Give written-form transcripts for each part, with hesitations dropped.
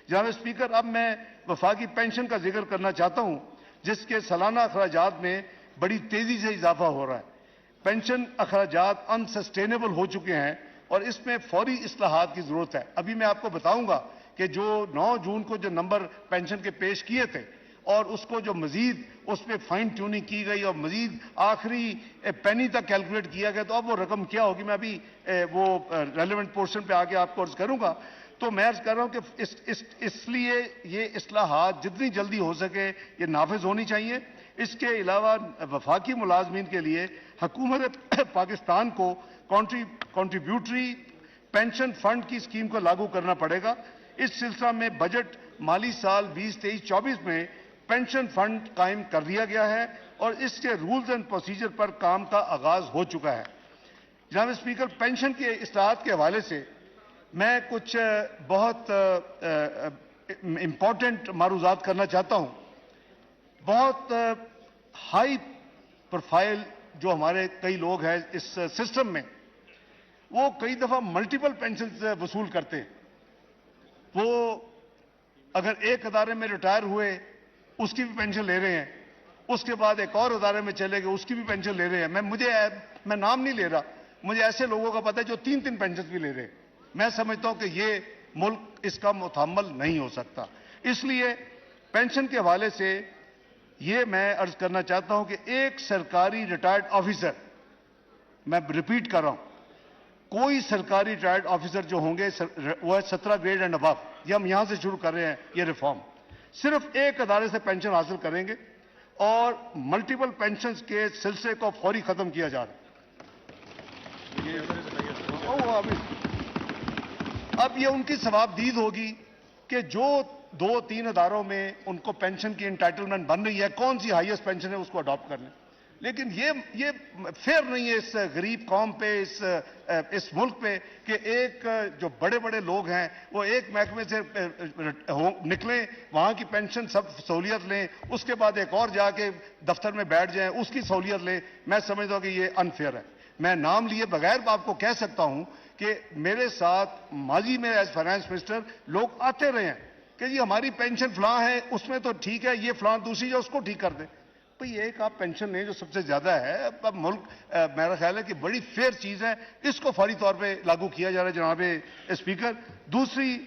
جناب اسپیکر، اب میں وفاقی پینشن کا ذکر کرنا چاہتا ہوں، جس کے سالانہ اخراجات میں بڑی تیزی سے اضافہ ہو رہا ہے۔ پینشن اخراجات انسسٹینیبل ہو چکے ہیں اور اس میں فوری اصلاحات کی ضرورت ہے۔ ابھی میں آپ کو بتاؤں گا کہ جو 9 جون کو جو نمبر پینشن کے پیش کیے تھے اور اس کو جو مزید اس پہ فائن ٹیوننگ کی گئی اور مزید آخری پینی تک کیلکولیٹ کیا گیا، تو اب وہ رقم کیا ہوگی میں ابھی وہ ریلیونٹ پورشن پہ آگے آپ کو عرض کروں گا۔ تو میں عرض کر رہا ہوں کہ اس لیے یہ اصلاحات جتنی جلدی ہو سکے یہ نافذ ہونی چاہیے۔ اس کے علاوہ وفاقی ملازمین کے لیے حکومت پاکستان کو کنٹریبیوٹری پینشن فنڈ کی اسکیم کو لاگو کرنا پڑے گا۔ اس سلسلہ میں بجٹ مالی سال 2023-24 میں پینشن فنڈ قائم کر دیا گیا ہے اور اس کے رولز اینڈ پروسیجر پر کام کا آغاز ہو چکا ہے۔ جناب اسپیکر، پینشن کے اصلاحات کے حوالے سے میں کچھ بہت امپورٹنٹ معروضات کرنا چاہتا ہوں۔ بہت ہائی پروفائل جو ہمارے کئی لوگ ہیں اس سسٹم میں، وہ کئی دفعہ ملٹیپل پینشن وصول کرتے ہیں۔ وہ اگر ایک ادارے میں ریٹائر ہوئے اس کی بھی پینشن لے رہے ہیں، اس کے بعد ایک اور ادارے میں چلے گئے اس کی بھی پینشن لے رہے ہیں۔ میں نام نہیں لے رہا، مجھے ایسے لوگوں کا پتہ ہے جو 3 پینشن بھی لے رہے ہیں۔ میں سمجھتا ہوں کہ یہ ملک اس کا متحمل نہیں ہو سکتا۔ اس لیے پینشن کے حوالے سے یہ میں عرض کرنا چاہتا ہوں کہ ایک سرکاری ریٹائرڈ آفیسر، میں ریپیٹ کر رہا ہوں، کوئی سرکاری ریٹائرڈ آفیسر جو ہوں گے وہ 17 گریڈ اینڈ ابو، یہ ہم یہاں سے شروع کر رہے ہیں یہ ریفارم، صرف ایک ادارے سے پینشن حاصل کریں گے اور ملٹیپل پینشنز کے سلسلے کو فوری ختم کیا جا رہا ہے۔ اب یہ ان کی ثوابدید ہوگی کہ جو 2-3 اداروں میں ان کو پینشن کی انٹائٹلمنٹ بن رہی ہے، کون سی ہائیسٹ پینشن ہے اس کو اڈاپٹ کر لیں۔ لیکن یہ فیئر نہیں ہے اس غریب قوم پہ، اس ملک پہ، کہ ایک جو بڑے بڑے لوگ ہیں وہ ایک محکمے سے نکلیں، وہاں کی پینشن سب سہولیت لیں، اس کے بعد ایک اور جا کے دفتر میں بیٹھ جائیں اس کی سہولیت لیں۔ میں سمجھتا ہوں کہ یہ انفیئر ہے۔ میں نام لیے بغیر آپ کو کہہ سکتا ہوں کہ میرے ساتھ ماضی میں ایز فائنانس منسٹر لوگ آتے رہے ہیں کہ جی ہماری پینشن فلاں ہے، اس میں تو ٹھیک ہے، یہ فلاں دوسری جو اس کو ٹھیک کر دیں۔ بھئی ایک آپ پینشن لیں جو سب سے زیادہ ہے۔ اب ملک میرا خیال ہے کہ بڑی فیئر چیز ہے، اس کو فوری طور پہ لاگو کیا جا رہا ہے جناب اسپیکر۔ دوسری،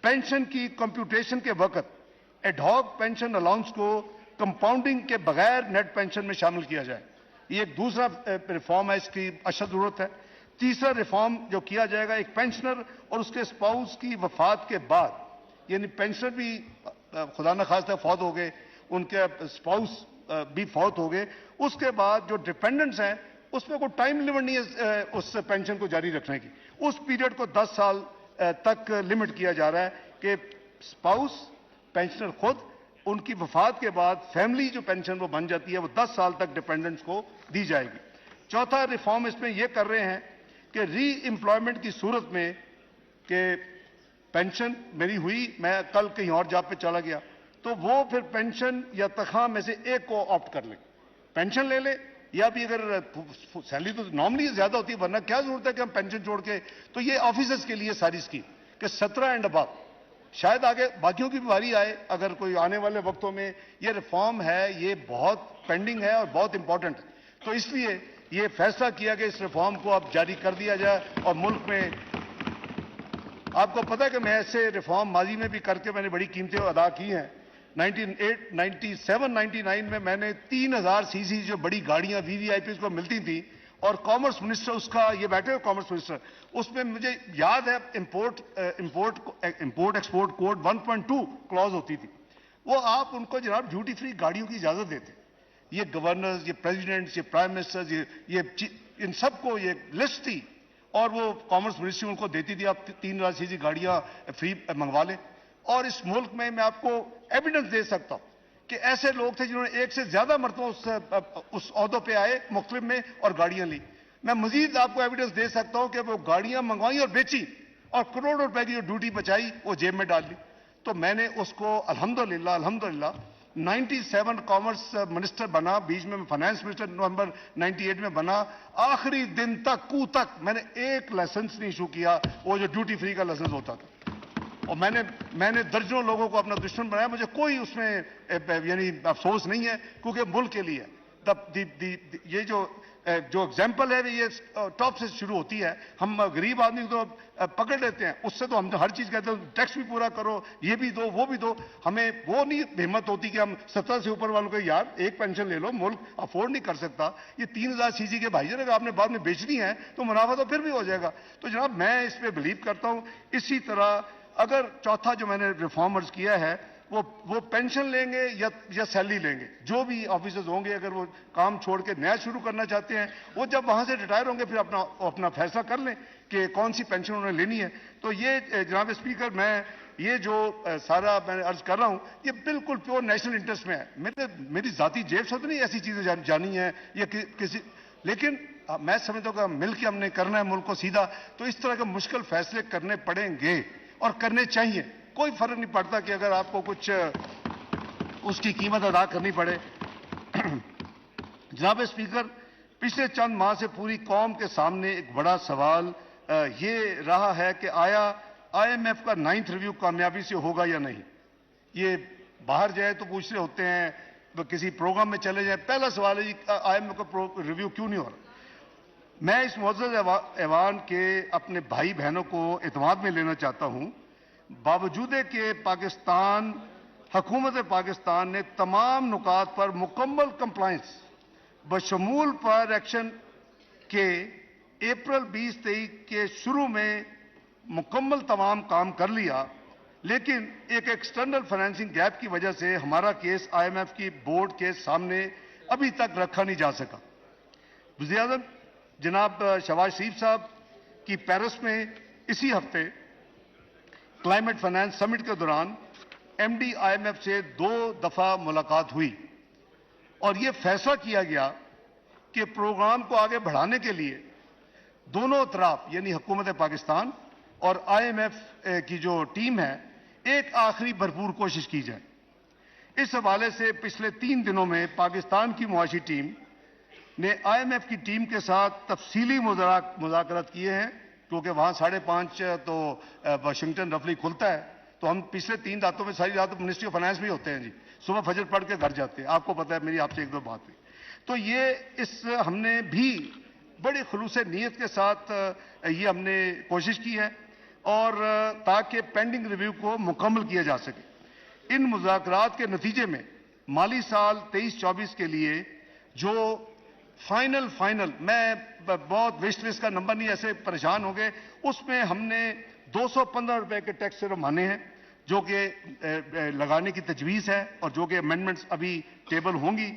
پینشن کی کمپیوٹیشن کے وقت ایڈ ہاک پینشن الاؤنس کو کمپاؤنڈنگ کے بغیر نیٹ پینشن میں شامل کیا جائے، یہ ایک دوسرا ریفارم ہے، اس کی اشد ضرورت ہے۔ تیسرا ریفارم جو کیا جائے گا، ایک پینشنر اور اس کے اسپاؤس کی وفات کے بعد، یعنی پینشنر بھی خدا نخواستہ فوت ہو گئے، ان کے اسپاؤس بھی فوت ہو گئے، اس کے بعد جو ڈیپینڈنٹس ہیں اس میں کوئی ٹائم لیمٹ نہیں ہے اس پینشن کو جاری رکھنے کی۔ اس پیریڈ کو 10 سال تک لمٹ کیا جا رہا ہے کہ اسپاؤس، پینشنر خود، ان کی وفات کے بعد فیملی جو پینشن وہ بن جاتی ہے وہ 10 سال تک ڈیپینڈنٹس کو دی جائے گی۔ چوتھا ریفارم اس میں یہ کر رہے ہیں کہ ری امپلائمنٹ کی صورت میں کہ پینشن میری ہوئی، میں کل کہیں اور جاب پہ چلا گیا، تو وہ پھر پینشن یا تنخواہ میں سے ایک کو آپٹ کر لیں، پینشن لے لیں، یا بھی اگر سیلری تو نارملی زیادہ ہوتی ہے، ورنہ کیا ضرورت ہے کہ ہم پینشن چھوڑ کے۔ تو یہ آفیسرز کے لیے ساری اسکیم کہ 17 اینڈ ابو، شاید آگے باقیوں کی بھی باری آئے اگر کوئی آنے والے وقتوں میں۔ یہ ریفارم ہے، یہ بہت پینڈنگ ہے اور بہت امپورٹنٹ ہے، تو اس لیے یہ فیصلہ کیا کہ اس ریفارم کو اب جاری کر دیا جائے۔ اور ملک میں آپ کو پتہ ہے کہ میں ایسے ریفارم ماضی میں بھی کر کے میں نے بڑی قیمتیں ادا کی ہیں۔ 97-99 میں نے 3000 سی سی جو بڑی گاڑیاں VVIPs کو ملتی تھیں، اور کامرس منسٹر اس کا، یہ بیٹھے ہوئے کامرس منسٹر، اس میں مجھے یاد ہے امپورٹ ایکسپورٹ کوڈ 1.2 کلوز ہوتی تھی، وہ آپ ان کو جناب ڈیوٹی فری گاڑیوں کی اجازت دیتے۔ یہ گورنرز، یہ پریزیڈنٹس، یہ پرائم منسٹرز، یہ ان سب کو یہ لسٹ تھی، اور وہ کامرس منسٹری ان کو دیتی تھی، آپ 3000 سی سی گاڑیاں فری منگوا لیں۔ اور اس ملک میں آپ کو ایویڈنس دے سکتا ہوں کہ ایسے لوگ تھے جنہوں نے ایک سے زیادہ مرتبہ اس عہدوں پہ آئے مختلف میں اور گاڑیاں لی۔ میں مزید آپ کو ایویڈنس دے سکتا ہوں کہ وہ گاڑیاں منگوائیں اور بیچی، اور کروڑوں روپے کی جو ڈیوٹی بچائی وہ جیب میں ڈال لی۔ تو میں نے اس کو الحمدللہ 97 کامرس منسٹر بنا، بیچ میں فائنانس منسٹر نومبر 98 میں بنا، آخری دن تک میں نے ایک لائسنس نہیں ایشو کیا، وہ جو ڈیوٹی فری کا لائسنس ہوتا تھا۔ اور میں نے درجنوں لوگوں کو اپنا دشمن بنایا, مجھے کوئی اس میں یعنی افسوس نہیں ہے, کیونکہ ملک کے لیے یہ جو ایگزامپل ہے یہ ٹاپ سے شروع ہوتی ہے. ہم غریب آدمی کو پکڑ لیتے ہیں, اس سے تو ہم ہر چیز کہتے ہیں ٹیکس بھی پورا کرو, یہ بھی دو وہ بھی دو. ہمیں وہ نہیں ہمت ہوتی کہ ہم 70 سے اوپر والوں کو یار ایک پینشن لے لو, ملک افورڈ نہیں کر سکتا. یہ 3000 سی سی کے بھائی جان اگر آپ نے بعد میں بیچنی ہے تو منافع تو پھر بھی ہو جائے گا. تو جناب میں اس پہ بلیو کرتا ہوں. اسی طرح اگر چوتھا جو میں نے ریفارمرز کیا ہے وہ پینشن لیں گے یا سیلری لیں گے, جو بھی آفیسرز ہوں گے اگر وہ کام چھوڑ کے نیا شروع کرنا چاہتے ہیں, وہ جب وہاں سے ریٹائر ہوں گے پھر اپنا فیصلہ کر لیں کہ کون سی پینشن انہوں نے لینی ہے. تو یہ جناب اسپیکر میں یہ جو سارا میں عرض کر رہا ہوں یہ بالکل پیور نیشنل انٹرسٹ میں ہے. میری ذاتی جیب سے تو نہیں ایسی چیزیں جانی ہیں یا کسی, لیکن میں سمجھتا ہوں کہ مل کے ہم نے کرنا ہے ملک کو سیدھا, تو اس طرح کے مشکل فیصلے کرنے پڑیں گے اور کرنے چاہیے. کوئی فرق نہیں پڑتا کہ اگر آپ کو کچھ اس کی قیمت ادا کرنی پڑے. جناب اسپیکر, پچھلے چند ماہ سے پوری قوم کے سامنے ایک بڑا سوال یہ رہا ہے کہ آیا آئی ایم ایف کا 9th ریویو کامیابی سے ہوگا یا نہیں. یہ باہر جائے تو پوچھ رہے ہوتے ہیں, کسی پروگرام میں چلے جائیں, پہلا سوال ہے آئی ایم ایف کا ریویو کیوں نہیں ہو رہا. میں اس معزز ایوان کے اپنے بھائی بہنوں کو اعتماد میں لینا چاہتا ہوں. باوجود کہ حکومت پاکستان نے تمام نکات پر مکمل کمپلائنس بشمول پر ایکشن کے اپریل 2023 کے شروع میں مکمل تمام کام کر لیا, لیکن ایک ایکسٹرنل فائنینسنگ گیپ کی وجہ سے ہمارا کیس آئی ایم ایف کی بورڈ کے سامنے ابھی تک رکھا نہیں جا سکا. وزیر اعظم جناب شہباز شریف صاحب کی پیرس میں اسی ہفتے کلائمیٹ فائنانس سمٹ کے دوران M D I M F سے 2 دفعہ ملاقات ہوئی اور یہ فیصلہ کیا گیا کہ پروگرام کو آگے بڑھانے کے لیے دونوں اطراف یعنی حکومت پاکستان اور آئی ایم ایف کی جو ٹیم ہے ایک آخری بھرپور کوشش کی جائے. اس حوالے سے پچھلے 3 دنوں میں پاکستان کی معاشی ٹیم نے آئی ایم ایف کی ٹیم کے ساتھ تفصیلی مذاکرات کیے ہیں, کیونکہ وہاں 5:30 تو واشنگٹن رفلی کھلتا ہے, تو ہم پچھلے 3 راتوں میں ساری رات منسٹری آف فائنانس میں ہوتے ہیں جی, صبح فجر پڑھ کے گھر جاتے ہیں. آپ کو پتہ ہے میری آپ سے 1-2 بات ہوئی. تو یہ ہم نے بھی بڑی خلوص نیت کے ساتھ یہ ہم نے کوشش کی ہے اور تاکہ پینڈنگ ریویو کو مکمل کیا جا سکے. ان مذاکرات کے نتیجے میں مالی سال 23-24 کے لیے جو فائنل میں بہت وش لسٹ کا نمبر نہیں, ایسے پریشان ہو گئے, اس میں ہم نے 215 روپے کے ٹیکس صرف مانے ہیں جو کہ لگانے کی تجویز ہے اور جو کہ امینڈمنٹس ابھی ٹیبل ہوں گی.